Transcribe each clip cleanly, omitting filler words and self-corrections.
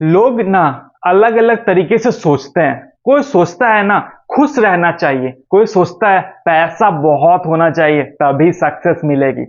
लोग ना अलग अलग तरीके से सोचते हैं। कोई सोचता है ना खुश रहना चाहिए, कोई सोचता है पैसा बहुत होना चाहिए तभी सक्सेस मिलेगी।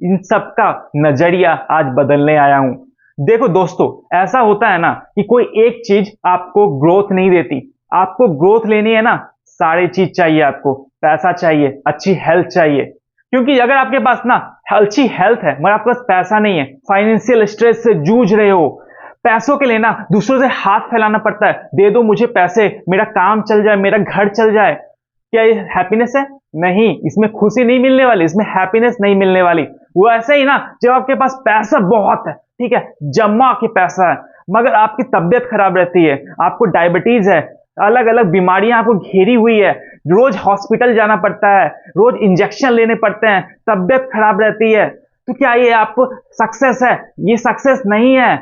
इन सब का नजरिया आज बदलने आया हूं। देखो दोस्तों, ऐसा होता है ना कि कोई एक चीज आपको ग्रोथ नहीं देती। आपको ग्रोथ लेनी है ना, सारी चीज चाहिए। आपको पैसा चाहिए, अच्छी हेल्थ चाहिए। क्योंकि अगर आपके पास ना अच्छी हेल्थ है मगर आपके पास पैसा नहीं है, फाइनेंशियल स्ट्रेस से जूझ रहे हो, पैसों के लिए ना दूसरों से हाथ फैलाना पड़ता है, दे दो मुझे पैसे, मेरा काम चल जाए, मेरा घर चल जाए, क्या ये हैप्पीनेस है? नहीं, इसमें खुशी नहीं मिलने वाली, इसमें हैप्पीनेस नहीं मिलने वाली। वो ऐसे ही ना, जब आपके पास पैसा बहुत है, ठीक है, जमा के पैसा है, मगर आपकी तबियत खराब रहती है, आपको डायबिटीज है, अलग अलग बीमारियां आपको घेरी हुई है, रोज हॉस्पिटल जाना पड़ता है, रोज इंजेक्शन लेने पड़ते हैं, तबियत खराब रहती है, तो क्या ये आपको सक्सेस है? ये सक्सेस नहीं है,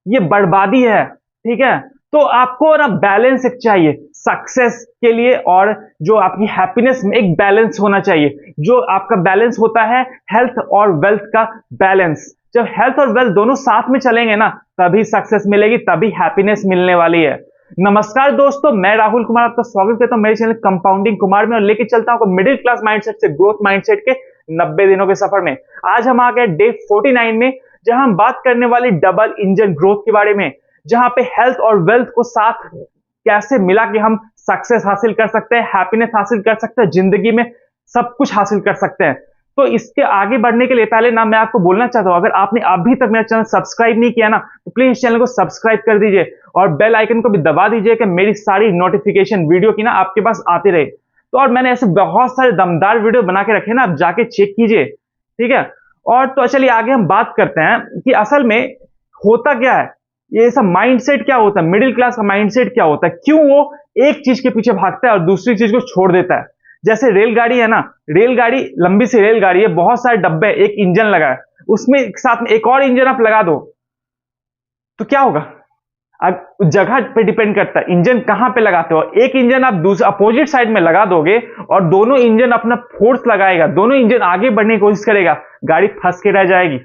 ये बर्बादी है। ठीक है, तो आपको ना बैलेंस एक चाहिए सक्सेस के लिए, और जो आपकी हैप्पीनेस में एक बैलेंस होना चाहिए। जो आपका बैलेंस होता है हेल्थ और वेल्थ का बैलेंस। जब हेल्थ और वेल्थ दोनों साथ में चलेंगे ना, तभी सक्सेस मिलेगी, तभी हैप्पीनेस मिलने वाली है। नमस्कार दोस्तों, मैं राहुल कुमार आपका स्वागत करता हूं मेरे चैनल कंपाउंडिंग कुमार में, और लेके चलता हूं मिडिल क्लास माइंडसेट से ग्रोथ माइंडसेट के 90 दिनों के सफर में। आज हम आ गए डे 49 में, जहां हम बात करने वाली डबल इंजन ग्रोथ के बारे में, जहां पे हेल्थ और वेल्थ को साथ कैसे मिला के हम सक्सेस हासिल कर सकते हैं, हैप्पीनेस हासिल कर सकते हैं, जिंदगी में सब कुछ हासिल कर सकते हैं। तो इसके आगे बढ़ने के लिए पहले ना मैं आपको बोलना चाहता हूं, अगर आपने अभी तक मेरा चैनल सब्सक्राइब नहीं किया ना, तो प्लीज इस चैनल को सब्सक्राइब कर दीजिए और बेल आइकन को भी दबा दीजिए कि मेरी सारी नोटिफिकेशन वीडियो की ना आपके पास आती रहे। तो और मैंने ऐसे बहुत सारे दमदार वीडियो बना के रखे ना, आप जाके चेक कीजिए। ठीक है, और तो चलिए आगे हम बात करते हैं कि असल में होता क्या है, ये सब माइंडसेट क्या होता है, मिडिल क्लास का माइंडसेट क्या होता है, क्यों वो एक चीज के पीछे भागता है और दूसरी चीज को छोड़ देता है। जैसे रेलगाड़ी है ना, रेलगाड़ी लंबी सी रेलगाड़ी है, बहुत सारे डब्बे, एक इंजन लगा है, उसमें साथ में एक और इंजन आप लगा दो तो क्या होगा? अब जगह पे डिपेंड करता है इंजन कहां पे लगाते हो। एक इंजन आप दूसरे अपोजिट साइड में लगा दोगे और दोनों इंजन अपना फोर्स लगाएगा, दोनों इंजन आगे बढ़ने की कोशिश करेगा, गाड़ी फंस के रह जाएगी,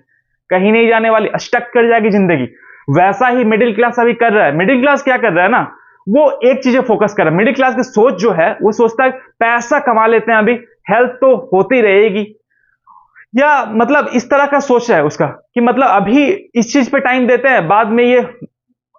कहीं नहीं जाने वाली, स्टक कर जाएगी जिंदगी। वैसा ही मिडिल क्लास अभी कर रहा है। मिडिल क्लास क्या कर रहा है ना, वो एक चीज फोकस कर रहा है। मिडिल क्लास की सोच जो है वो सोचता है पैसा कमा लेते हैं, अभी हेल्थ तो होती रहेगी, या मतलब इस तरह का सोच है उसका कि मतलब अभी इस चीज पे टाइम देते हैं, बाद में ये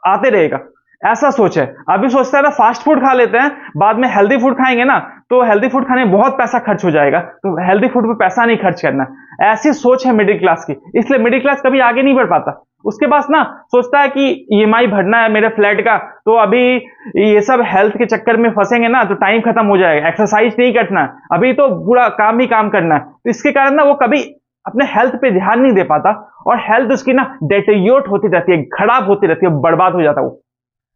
आते रहेगा, ऐसा सोच है। अभी सोचता है ना फास्ट फूड खा लेते हैं, बाद में हेल्दी फूड खाएंगे ना, तो हेल्दी फूड खाने में बहुत पैसा खर्च हो जाएगा, तो हेल्दी फूड पे पैसा नहीं खर्च करना। ऐसी सोच है मिडिल क्लास की, इसलिए मिडिल क्लास कभी आगे नहीं बढ़ पाता। उसके पास ना सोचता है कि ईएमआई भरना है मेरे फ्लैट का, तो अभी ये सब हेल्थ के चक्कर में फंसेंगे ना तो टाइम खत्म हो जाएगा, एक्सरसाइज नहीं करना है, अभी तो पूरा काम ही काम करना है। तो इसके कारण ना वो कभी अपने हेल्थ पे ध्यान नहीं दे पाता, और हेल्थ उसकी ना डेटेरियोरेट होती रहती है, खराब होती रहती है, बर्बाद हो जाता है वो।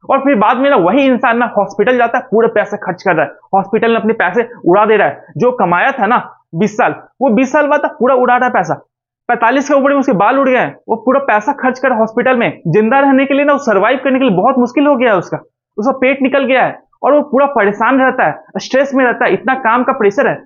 और फिर बाद में ना वही इंसान ना हॉस्पिटल जाता है, पूरे पैसे खर्च कर रहा है, हॉस्पिटल में अपने पैसे उड़ा दे रहा है। जो कमाया था ना 20 साल, वो 20 साल बाद पूरा उड़ा रहा है पैसा। 45 के ऊपर में उसके बाल उड़ गए हैं, वो पूरा पैसा खर्च कर हॉस्पिटल में जिंदा रहने के लिए ना, सर्वाइव करने के लिए बहुत मुश्किल हो गया है उसका, उसका पेट निकल गया है, और वो पूरा परेशान रहता है, स्ट्रेस में रहता है, इतना काम का प्रेशर है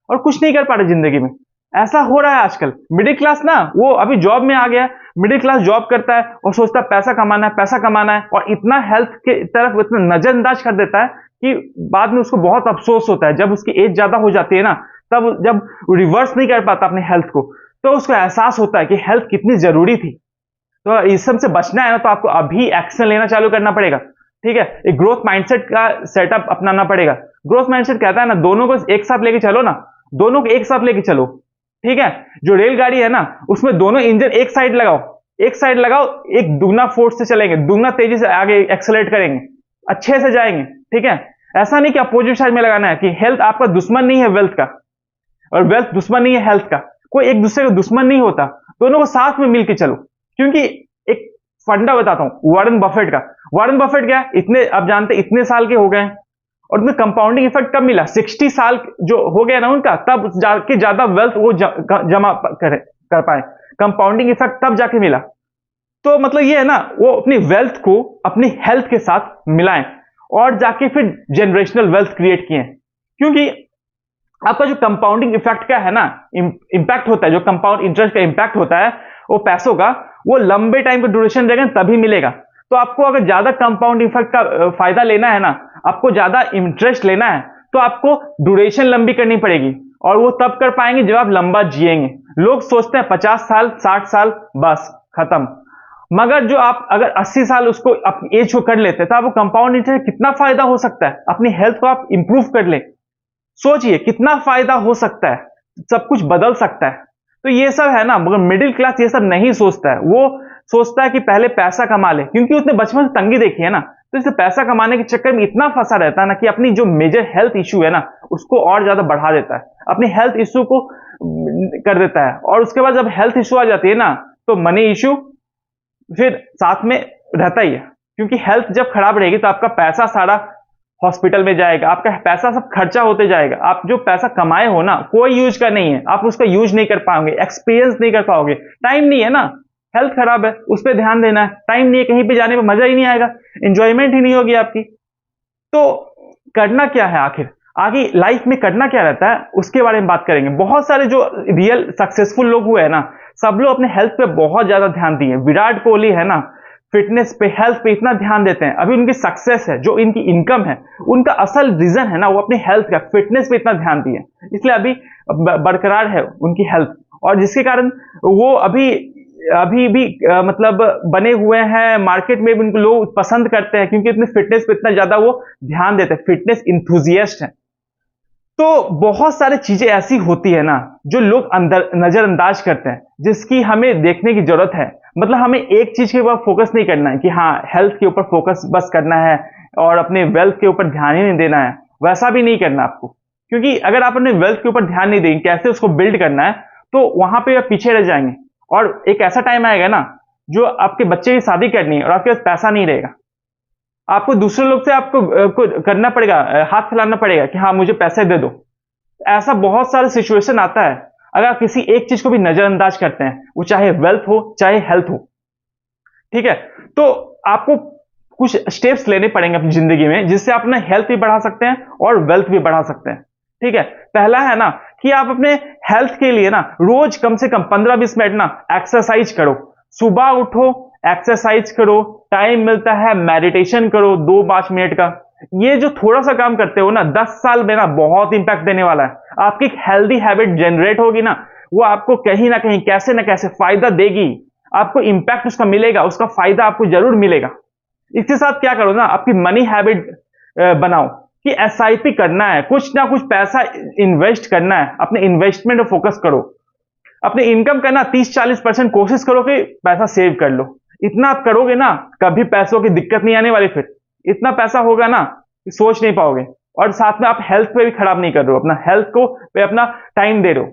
और कुछ नहीं कर पा रहे जिंदगी में। ऐसा हो रहा है आजकल। मिडिल क्लास ना वो अभी जॉब में आ गया है, मिडिल क्लास जॉब करता है और सोचता है पैसा कमाना है, पैसा कमाना है, और इतना हेल्थ के तरफ इतना नजरअंदाज कर देता है कि बाद में उसको बहुत अफसोस होता है। जब उसकी एज ज्यादा हो जाती है ना, तब जब रिवर्स नहीं कर पाता अपने हेल्थ को, तो उसको एहसास होता है कि हेल्थ कितनी जरूरी थी। तो इस सब से बचना है ना, तो आपको अभी एक्शन लेना चालू करना पड़ेगा। ठीक है, एक ग्रोथ माइंडसेट का सेटअप अपनाना पड़ेगा। ग्रोथ माइंडसेट कहता है ना, दोनों को एक साथ लेके चलो ना, दोनों को एक साथ लेके चलो। ठीक है, जो रेलगाड़ी है ना, उसमें दोनों इंजन एक साइड लगाओ, एक साइड लगाओ, एक दुगना फोर्स से चलेंगे, दुगना तेजी से आगे एक्सेलरेट करेंगे, अच्छे से जाएंगे। ठीक है, ऐसा नहीं कि अपोजिट साइड में लगाना है, कि हेल्थ आपका दुश्मन नहीं है वेल्थ का, और वेल्थ दुश्मन नहीं है हेल्थ का, कोई एक दूसरे का दुश्मन नहीं होता, दोनों को साथ में मिलकर चलो। क्योंकि एक फंडा बताता हूं वॉरेन बफेट का। वॉरेन बफेट क्या, इतने आप जानते इतने साल के हो गए, और उनमें कंपाउंडिंग इफेक्ट कब मिला? 60 साल जो हो गया ना उनका, तब जाके ज्यादा वेल्थ वो जमा कर पाए। कंपाउंडिंग इफेक्ट तब जाके मिला। तो मतलब ये है ना, वो अपनी वेल्थ को अपनी हेल्थ के साथ मिलाएं, और जाके फिर जनरेशनल वेल्थ क्रिएट किए। क्योंकि आपका जो कंपाउंडिंग इफेक्ट का है ना, इंपैक्ट होता है, जो कंपाउंड इंटरेस्ट का इंपैक्ट होता है वो पैसों का, वो लंबे टाइम का ड्यूरेशन रहेगा तभी मिलेगा। तो आपको अगर ज्यादा कंपाउंड इफेक्ट का फायदा लेना है ना, आपको ज्यादा इंटरेस्ट लेना है, तो आपको ड्यूरेशन लंबी करनी पड़ेगी, और वो तब कर पाएंगे जब आप लंबा जिएंगे। लोग सोचते हैं 50 साल 60 साल बस खत्म, मगर जो आप अगर 80 साल उसको अपनी एज को कर लेते हैं, तो आपको कंपाउंड इंटरेस्ट कितना फायदा हो सकता है, अपनी हेल्थ को आप इंप्रूव कर ले, सोचिए कितना फायदा हो सकता है, सब कुछ बदल सकता है। तो ये सब है ना, मगर मिडिल क्लास ये सब नहीं सोचता है। वो सोचता है कि पहले पैसा कमा ले, क्योंकि उसने बचपन से तंगी देखी है ना, तो इसे पैसा कमाने के चक्कर में इतना फंसा रहता है ना कि अपनी जो मेजर हेल्थ इशू है ना उसको और ज्यादा बढ़ा देता है, अपनी हेल्थ इशू को कर देता है। और उसके बाद जब हेल्थ इशू आ जाती है ना, तो मनी इशू फिर साथ में रहता ही है, क्योंकि हेल्थ जब खराब रहेगी तो आपका पैसा सारा हॉस्पिटल में जाएगा, आपका पैसा सब खर्चा होते जाएगा। आप जो पैसा कमाए हो ना, कोई यूज का नहीं है, आप उसका यूज नहीं कर पाओगे, एक्सपीरियंस नहीं कर पाओगे, टाइम नहीं है ना, हेल्थ खराब है, उस पर ध्यान देना है, टाइम नहीं है, कहीं पे जाने में मजा ही नहीं आएगा, इंजॉयमेंट ही नहीं होगी आपकी। तो करना क्या है आखिर, आगे लाइफ में करना क्या रहता है उसके बारे में बात करेंगे। बहुत सारे जो रियल सक्सेसफुल लोग हुए हैं ना, सब लोग अपने हेल्थ पे बहुत ज्यादा ध्यान दिए। विराट कोहली है ना, फिटनेस पे हेल्थ पे इतना ध्यान देते हैं, अभी उनकी सक्सेस है, जो इनकी इनकम है, उनका असल रीजन है ना वो अपनी हेल्थ का, फिटनेस पे इतना ध्यान दिए, इसलिए अभी बरकरार है उनकी हेल्थ, और जिसके कारण वो अभी अभी भी मतलब बने हुए हैं, मार्केट में भी उनको लोग पसंद करते हैं, क्योंकि इतने फिटनेस पे इतना ज्यादा वो ध्यान देते हैं, फिटनेस इंथुजियास्ट है। तो बहुत सारी चीजें ऐसी होती है ना जो लोग अंदर नजरअंदाज करते हैं, जिसकी हमें देखने की जरूरत है। मतलब हमें एक चीज के ऊपर फोकस नहीं करना है कि हाँ हेल्थ के ऊपर फोकस बस करना है और अपने वेल्थ के ऊपर ध्यान ही नहीं देना है, वैसा भी नहीं करना आपको, क्योंकि अगर आप अपने वेल्थ के ऊपर ध्यान नहीं देंगे, कैसे उसको बिल्ड करना है, तो वहां पे आप पीछे रह जाएंगे। और एक ऐसा टाइम आएगा ना, जो आपके बच्चे की शादी करनी है और आपके पास पैसा नहीं रहेगा, आपको दूसरे लोग से आपको करना पड़ेगा, हाथ फैलाना पड़ेगा कि हाँ मुझे पैसे दे दो। ऐसा बहुत सारा सिचुएशन आता है अगर आप किसी एक चीज को भी नजरअंदाज करते हैं, वो चाहे वेल्थ हो चाहे हेल्थ हो, ठीक है। तो आपको कुछ स्टेप्स लेने पड़ेंगे अपनी जिंदगी में, जिससे आप अपना हेल्थ भी बढ़ा सकते हैं और वेल्थ भी बढ़ा सकते हैं, ठीक है। पहला है ना कि आप अपने हेल्थ के लिए ना रोज कम से कम 15-20 मिनट ना एक्सरसाइज करो। सुबह उठो, एक्सरसाइज करो, टाइम मिलता है मेडिटेशन करो 2-5 मिनट का। ये जो थोड़ा सा काम करते हो ना, 10 साल में ना बहुत इंपैक्ट देने वाला है। आपकी एक हेल्दी हैबिट जनरेट होगी ना, वो आपको कहीं ना कहीं कैसे ना कैसे फायदा देगी, आपको इंपैक्ट उसका मिलेगा, उसका फायदा आपको जरूर मिलेगा। इसके साथ क्या करो ना, आपकी मनी हैबिट बनाओ कि एसआईपी करना है, कुछ ना कुछ पैसा इन्वेस्ट करना है, अपने इन्वेस्टमेंट पर फोकस करो। अपने इनकम का ना 30-40% कोशिश करो कि पैसा सेव कर लो। इतना आप करोगे ना, कभी पैसों की दिक्कत नहीं आने वाली। फिर इतना पैसा होगा ना कि सोच नहीं पाओगे, और साथ में आप हेल्थ पे भी खराब नहीं कर रहे हो, अपना हेल्थ को पे अपना टाइम दे रहे हो।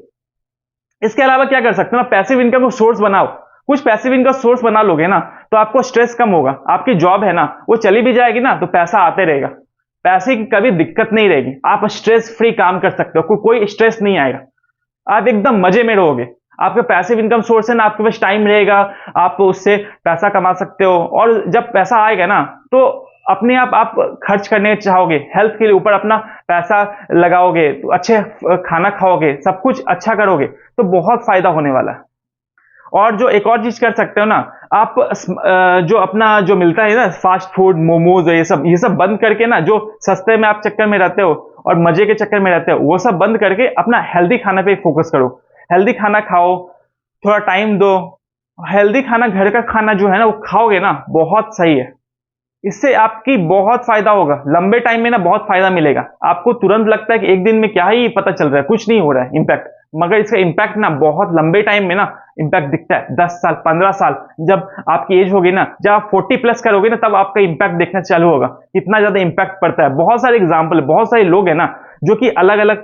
इसके अलावा क्या कर सकते हो ना, पैसिव इनकम को सोर्स बनाओ। कुछ पैसिव इनकम सोर्स बना लोगे ना, तो आपको स्ट्रेस कम होगा। आपकी जॉब है ना, वो चली भी जाएगी ना, तो पैसा आते रहेगा, पैसे की कभी दिक्कत नहीं रहेगी। आप स्ट्रेस फ्री काम कर सकते हो, कोई स्ट्रेस नहीं आएगा, आप एकदम मजे में रहोगे। आपका पैसिव इनकम सोर्स है ना, आपके पास टाइम रहेगा, आप उससे पैसा कमा सकते हो। और जब पैसा आएगा ना, तो अपने आप खर्च करने चाहोगे, हेल्थ के ऊपर अपना पैसा लगाओगे, तो अच्छे खाना खाओगे, सब कुछ अच्छा करोगे, तो बहुत फायदा होने वाला है। और जो एक और चीज कर सकते हो ना, आप जो अपना जो मिलता है ना फास्ट फूड, मोमोज, ये सब बंद करके ना, जो सस्ते में आप चक्कर में रहते हो और मजे के चक्कर में रहते हो, वो सब बंद करके अपना हेल्दी खाना पे फोकस करो। हेल्दी खाना खाओ, थोड़ा टाइम दो। हेल्दी खाना, घर का खाना जो है ना, वो खाओगे ना, बहुत सही है। इससे आपकी बहुत फायदा होगा, लंबे टाइम में ना बहुत फायदा मिलेगा। आपको तुरंत लगता है कि एक दिन में क्या ही पता चल रहा है, कुछ नहीं हो रहा है इम्पैक्ट, मगर इसका इम्पैक्ट ना बहुत लंबे टाइम में ना इम्पैक्ट दिखता है। 10 साल 15 साल जब आपकी एज होगी ना, जब आप 40+ करोगे ना, तब आपका इम्पैक्ट देखना चालू होगा, कितना ज्यादा इम्पैक्ट पड़ता है। बहुत सारे एग्जाम्पल, बहुत सारे लोग हैं ना, जो कि अलग अलग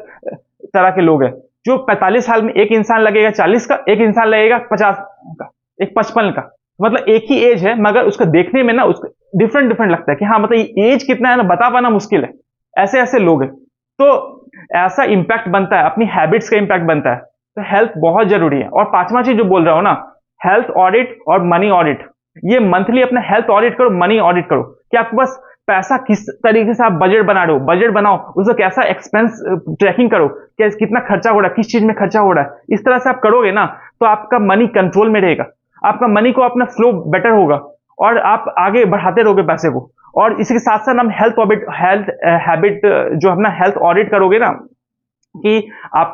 तरह के लोग हैं। जो 45 साल में एक इंसान लगेगा 40 का, एक इंसान लगेगा 50 का, एक 55 का, मतलब एक ही एज है, मगर उसको देखने में ना उसको डिफरेंट डिफरेंट लगता है कि हाँ मतलब एज कितना है ना बता पाना मुश्किल है। ऐसे ऐसे लोग हैं, तो ऐसा इंपैक्ट बनता है, अपनी हैबिट्स का इंपैक्ट बनता है। तो हेल्थ बहुत जरूरी है। और पांचवा चीज जो बोल रहा हूं ना, हेल्थ ऑडिट और मनी ऑडिट। ये मंथली अपना हेल्थ ऑडिट करो, मनी ऑडिट करो कि आपके पास पैसा किस तरीके से आप बजट बना रहे हो, बजट बनाओ, उसको कैसा एक्सपेंस ट्रैकिंग करो, कितना खर्चा हो रहा है, किस चीज में खर्चा हो रहा है। इस तरह से आप करोगे ना, तो आपका मनी कंट्रोल में रहेगा, आपका मनी को अपना फ्लो बेटर होगा, और आप आगे बढ़ाते रहोगे पैसे को। और इसी के साथ साथ हम हेल्थ हैबिट जो अपना हेल्थ ऑडिट करोगे ना, कि आप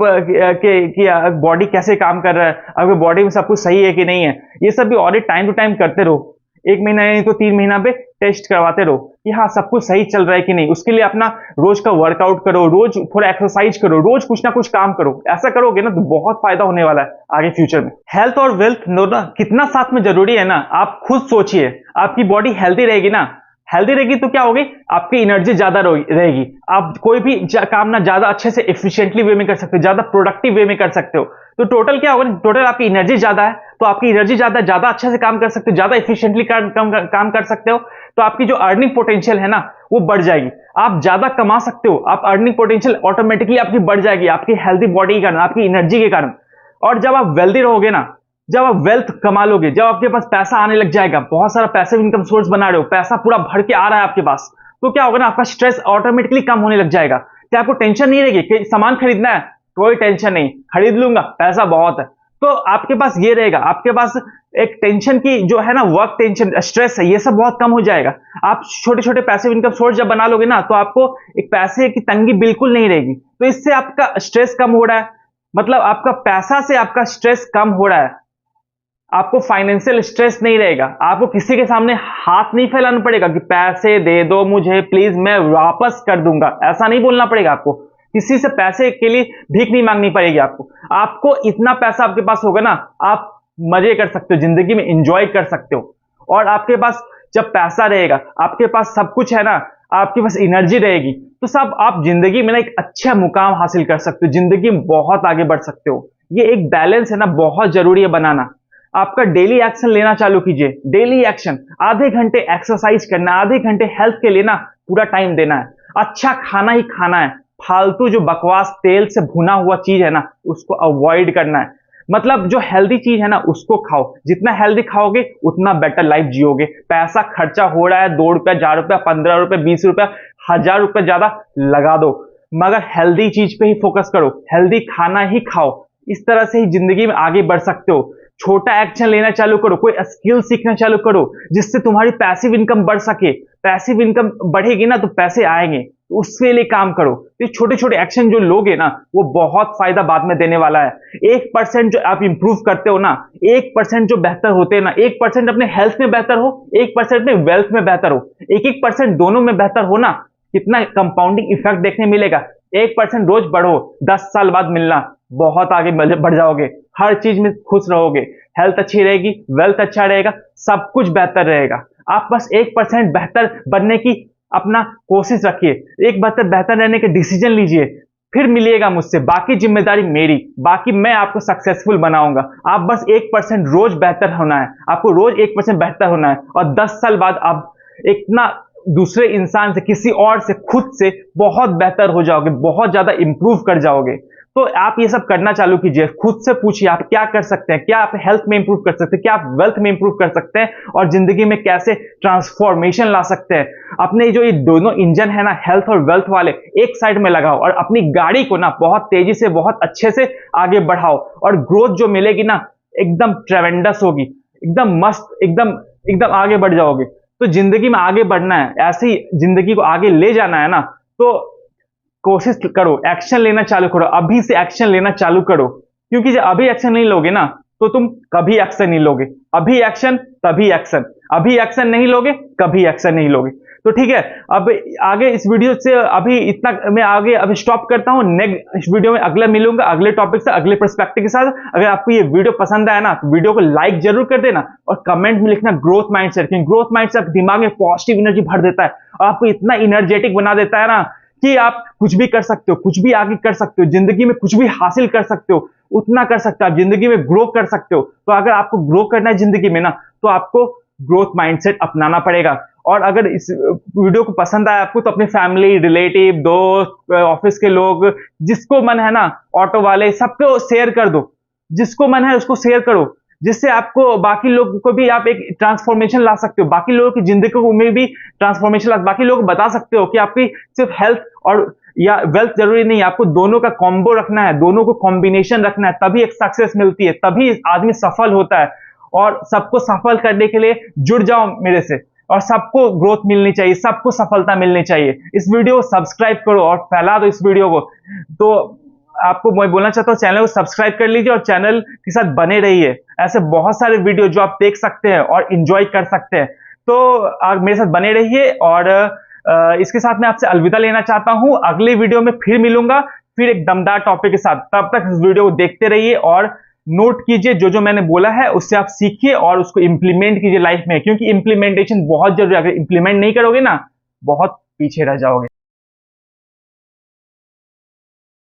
कि बॉडी कैसे काम कर रहा है, अगर बॉडी में सब कुछ सही है कि नहीं है, ये सब भी ऑडिट टाइम टू टाइम करते रहो। 1 महीना नहीं तो 3 महीना पे टेस्ट करवाते रहो कि हाँ सब कुछ सही चल रहा है कि नहीं। उसके लिए अपना रोज का वर्कआउट करो, रोज थोड़ा एक्सरसाइज करो, रोज कुछ ना कुछ काम करो। ऐसा करोगे ना तो बहुत फायदा होने वाला है आगे फ्यूचर में। हेल्थ और वेल्थ दोनों कितना साथ में जरूरी है ना, आप खुद सोचिए। आपकी बॉडी हेल्दी रहेगी ना, हेल्दी रहेगी तो क्या होगी, आपकी एनर्जी ज्यादा रहेगी, आप कोई भी काम ना ज्यादा अच्छे से एफिशिएंटली वे में कर सकते हो, ज्यादा प्रोडक्टिव वे में कर सकते हो। तो टोटल क्या होगा, टोटल आपकी एनर्जी ज्यादा है तो आपकी एनर्जी ज्यादा अच्छे से काम कर सकते हो, ज्यादा एफिशिएंटली काम कर सकते हो। तो आपकी जो अर्निंग पोटेंशियल है ना वो बढ़ जाएगी, आप ज्यादा कमा सकते हो, आप अर्निंग पोटेंशियल ऑटोमेटिकली आपकी बढ़ जाएगी आपकी हेल्दी बॉडी के कारण, आपकी एनर्जी के कारण। और जब आप वेल्दी रहोगे ना, जब आप वेल्थ कमा लोगे, जब आपके पास पैसा आने लग जाएगा, बहुत सारा पैसिव इनकम सोर्स बना रहे हो, पैसा पूरा भर के आ रहा है आपके पास, तो क्या होगा ना, आपका स्ट्रेस ऑटोमेटिकली कम होने लग जाएगा। क्या आपको टेंशन नहीं रहेगी कि सामान खरीदना है, कोई टेंशन नहीं, खरीद लूंगा, पैसा बहुत है। तो आपके पास ये रहेगा, आपके पास एक टेंशन की जो है ना, वर्क टेंशन, स्ट्रेस है, ये सब बहुत कम हो जाएगा। आप छोटे छोटे पैसिव इनकम सोर्स जब बना लोगे ना, तो आपको एक पैसे की तंगी बिल्कुल नहीं रहेगी। तो इससे आपका स्ट्रेस कम हो रहा है, मतलब आपका पैसा से आपका स्ट्रेस कम हो रहा है, आपको फाइनेंशियल स्ट्रेस नहीं रहेगा, आपको किसी के सामने हाथ नहीं फैलाना पड़ेगा कि पैसे दे दो मुझे प्लीज, मैं वापस कर दूंगा, ऐसा नहीं बोलना पड़ेगा आपको। किसी से पैसे के लिए भीख नहीं मांगनी पड़ेगी आपको। आपको इतना पैसा आपके पास होगा ना, आप मजे कर सकते हो, जिंदगी में एंजॉय कर सकते हो। और आपके पास जब पैसा रहेगा, आपके पास सब कुछ है ना, आपके पास एनर्जी रहेगी, तो सब आप जिंदगी में ना एक अच्छा मुकाम हासिल कर सकते हो, जिंदगी में बहुत आगे बढ़ सकते हो। ये एक बैलेंस है ना, बहुत जरूरी है बनाना। आपका डेली एक्शन लेना चालू कीजिए, डेली एक्शन, आधे घंटे एक्सरसाइज करना, आधे घंटे हेल्थ के लिए ना पूरा टाइम देना है, अच्छा खाना ही खाना है, फालतू जो बकवास तेल से भुना हुआ चीज है ना उसको अवॉइड करना है। मतलब जो हेल्दी चीज है ना उसको खाओ, जितना हेल्दी खाओगे उतना बेटर लाइफ जियोगे। पैसा खर्चा हो रहा है, 2 रुपया, 4 रुपया, 15 रुपया, 20 रुपया, 1000 रुपया ज्यादा लगा दो, मगर हेल्दी चीज पे ही फोकस करो, हेल्दी खाना ही खाओ। इस तरह से ही जिंदगी में आगे बढ़ सकते हो। छोटा एक्शन लेना चालू करो, कोई स्किल सीखना चालू करो जिससे तुम्हारी पैसिव इनकम बढ़ सके। पैसिव इनकम बढ़ेगी ना तो पैसे आएंगे, तो उसके लिए काम करो। तो छोटे छोटे एक्शन जो लोगे ना वो बहुत फायदा बाद में देने वाला है। 1% जो आप इंप्रूव करते हो ना, 1% जो बेहतर होते हैं ना, 1% अपने हेल्थ में बेहतर हो, 1% में वेल्थ में बेहतर हो, 1% दोनों में बेहतर हो ना, कितना कंपाउंडिंग इफेक्ट देखने मिलेगा। 1% रोज बढ़ो, 10 साल बाद मिलना, बहुत आगे बढ़ जाओगे, हर चीज में खुश रहोगे, हेल्थ अच्छी रहेगी, वेल्थ अच्छा रहेगा, सब कुछ बेहतर रहेगा। आप बस 1% बेहतर बनने की अपना कोशिश रखिए, एक बेहतर रहने के डिसीजन लीजिए, फिर मिलिएगा मुझसे। बाकी जिम्मेदारी मेरी, बाकी मैं आपको सक्सेसफुल बनाऊंगा। आप बस 1% रोज बेहतर होना है, आपको रोज 1% बेहतर होना है, और 10 साल बाद आप इतना दूसरे इंसान से, किसी और से, खुद से बहुत बेहतर हो जाओगे, बहुत ज्यादा इंप्रूव कर जाओगे। तो आप ये सब करना चालू कीजिए, खुद से पूछिए आप क्या कर सकते हैं, क्या आप हेल्थ में इंप्रूव कर सकते हैं, क्या आप वेल्थ में इंप्रूव कर सकते हैं, और जिंदगी में कैसे ट्रांसफॉर्मेशन ला सकते हैं। अपने जो ये दोनों इंजन है ना, हेल्थ और वेल्थ वाले, एक साइड में लगाओ और अपनी गाड़ी को ना बहुत तेजी से, बहुत अच्छे से आगे बढ़ाओ, और ग्रोथ जो मिलेगी ना एकदम ट्रेमेंडस होगी, एकदम मस्त, एकदम एकदम आगे बढ़ जाओगे। तो जिंदगी में आगे बढ़ना है, ऐसे ही जिंदगी को आगे ले जाना है ना, तो कोशिश करो, एक्शन लेना चालू करो, अभी से एक्शन लेना चालू करो। क्योंकि जब अभी एक्शन नहीं लोगे ना तो तुम कभी एक्शन नहीं लोगे। अभी एक्शन तभी एक्शन, अभी एक्शन नहीं लोगे कभी एक्शन नहीं लोगे। तो ठीक है, अब आगे इस वीडियो से अभी इतना मैं आगे अभी स्टॉप करता हूं। नेक्स्ट इस वीडियो में अगला मिलूंगा, अगले टॉपिक से, अगले पर्सपेक्टिव के साथ। अगर आपको ये वीडियो पसंद आया ना तो वीडियो को लाइक जरूर कर देना, और कमेंट में लिखना ग्रोथ माइंडसेट, क्योंकि ग्रोथ माइंडसेट दिमाग में पॉजिटिव एनर्जी भर देता है और आपको इतना एनर्जेटिक बना देता है ना कि आप कुछ भी कर सकते हो, कुछ भी आगे कर सकते हो, जिंदगी में कुछ भी हासिल कर सकते हो, उतना कर सकते हो, आप जिंदगी में ग्रो कर सकते हो। तो अगर आपको ग्रो करना है जिंदगी में ना, तो आपको ग्रोथ माइंडसेट अपनाना पड़ेगा। और अगर इस वीडियो को पसंद आया आपको तो अपने फैमिली, रिलेटिव, दोस्त, ऑफिस के लोग, जिसको मन है ना, ऑटो वाले, सबको शेयर कर दो, जिसको मन है उसको शेयर करो, जिससे आपको बाकी लोग को भी आप एक ट्रांसफॉर्मेशन ला सकते हो, बाकी लोगों की जिंदगी में भी ट्रांसफॉर्मेशन ला, बाकी लोगों को बता सकते हो कि आपकी सिर्फ हेल्थ और या वेल्थ जरूरी नहीं है, आपको दोनों का कॉम्बो रखना है, दोनों को कॉम्बिनेशन रखना है, तभी एक सक्सेस मिलती है, तभी आदमी सफल होता है। और सबको सफल करने के लिए जुड़ जाओ मेरे से, और सबको ग्रोथ मिलनी चाहिए, सबको सफलता मिलनी चाहिए। इस वीडियो को सब्सक्राइब करो और फैला दो इस वीडियो को। तो आपको मैं बोलना चाहता हूँ, चैनल को सब्सक्राइब कर लीजिए और चैनल के साथ बने रहिए। ऐसे बहुत सारे वीडियो जो आप देख सकते हैं और इंजॉय कर सकते हैं। तो आप मेरे साथ बने रहिए, और इसके साथ मैं आपसे अलविदा लेना चाहता हूँ। अगले वीडियो में फिर मिलूंगा, फिर एक दमदार टॉपिक के साथ। तब तक इस वीडियो को देखते रहिए और नोट कीजिए जो जो मैंने बोला है, उससे आप सीखिए और उसको इंप्लीमेंट कीजिए लाइफ में, क्योंकि इंप्लीमेंटेशन बहुत जरूरी है। अगर इंप्लीमेंट नहीं करोगे ना, बहुत पीछे रह जाओगे।